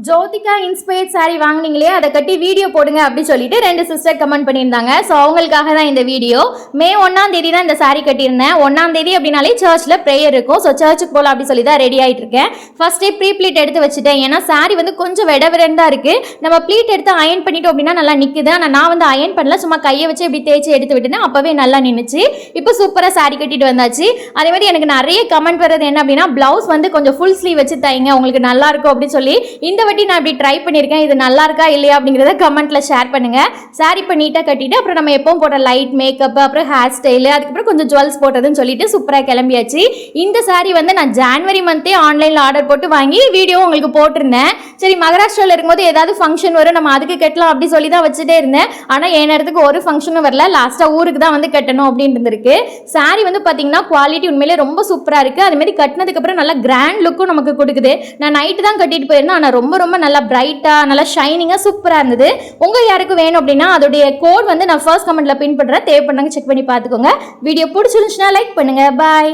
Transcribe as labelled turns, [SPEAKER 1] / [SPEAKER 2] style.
[SPEAKER 1] Jyothika inspired sorry வாங்கினீங்களே அதை கட்டி video போடுங்க அப்படி சொல்லிட்டு 2 சிஸ்டர் கமெண்ட் பண்ணியிருந்தாங்க. ஸோ அவங்களுக்காக தான் இந்த வீடியோ. மே 1ஆம் தேதி தான் இந்த சாரி கட்டியிருந்தேன். 1ஆம் தேதி அப்படின்னாலே சர்ச்சில் ப்ரேயர் இருக்கும். ஸோ சர்ச்சுக்கு போகலாம் அப்படி சொல்லி தான் ரெடி ஆகிட்டு இருக்கேன். ஃபர்ஸ்டே ப்ரீ ப்ளீட் எடுத்து வச்சுட்டேன். ஏன்னா சாரி வந்து கொஞ்சம் விடவிரண்டாக இருக்குது. நம்ம ப்ளீட் எடுத்து அயன் பண்ணிட்டோம் அப்படின்னா நல்லா நிற்குது. ஆனால் நான் வந்து அயன் பண்ணல, சும்மா கையை வச்சு இப்படி தேய்ச்சி எடுத்து விட்டுனேன். அப்போவே நல்லா நின்றுச்சு. இப்போ சூப்பராக சாரி கட்டிட்டு வந்தாச்சு. அதே மாதிரி எனக்கு நிறைய கமெண்ட் வர்றது என்ன அப்படின்னா, ப்ளவுஸ் வந்து கொஞ்சம் ஃபுல் ஸ்லீவ் வச்சு தைங்க, உங்களுக்கு நல்லா இருக்கும் அப்படின்னு சொல்லி. இந்த வாட்டி நான் இப்படி ட்ரை பண்ணியிருக்கேன். இது நல்லா இருக்கா இல்லையா அப்படிங்கிறத கமெண்ட்ல ஷேர் பண்ணுங்க. சாரி இப்போ நீட்டாக கட்டிட்டு அப்புறம் நம்ம எப்பவும் போடுற லைட் மேக்கப், அப்புறம் ஹேர் ஸ்டைலு, அதுக்கப்புறம் கொஞ்சம் ஜுவல்ஸ் போட்டதுன்னு சொல்லிட்டு சூப்பராக கிளம்பியாச்சு. இந்த சாரி வந்து நான் ஜான்வரி மந்தே ஆன்லைனில் ஆர்டர் போட்டு வாங்கி வீடியோ உங்களுக்கு போட்டிருந்தேன். சரி, மகாராஷ்டிராவில் இருக்கும்போது ஏதாவது ஃபங்க்ஷன் வரும், நம்ம அதுக்கு கட்டலாம் அப்படி சொல்லி தான் வச்சுட்டே இருந்தேன். ஆனால் என் நேரத்துக்கு ஒரு ஃபங்க்ஷனும் வரல. லாஸ்ட்டாக ஊருக்கு தான் வந்து கட்டணும் அப்படின்னு இருந்திருக்கு. சாரி வந்து பார்த்தீங்கன்னா குவாலிட்டி உண்மையிலே ரொம்ப சூப்பராக இருக்குது. அதுமாரி கட்டினதுக்கப்புறம் நல்லா கிராண்ட் லுக்கும் நமக்கு கொடுக்குது. நான் நைட்டு தான் கட்டிட்டு போயிருந்தேன். ஆனால் ரொம்ப ரொம்ப நல்லா பிரைட்டாக நல்லா ஷைனிங்காக சூப்பராக இருந்தது. உங்கள் யாருக்கும் வேணும் அப்படின்னா அதோடைய கோட் வந்து நான் ஃபர்ஸ்ட் கமெண்ட்டில் பின் பண்ணுறேன். தேவைப்படுறாங்க செக் பண்ணி பார்த்துக்கோங்க. வீடியோ பிடிச்சிருந்துச்சுன்னா லைக் பண்ணுங்கள். பாய்.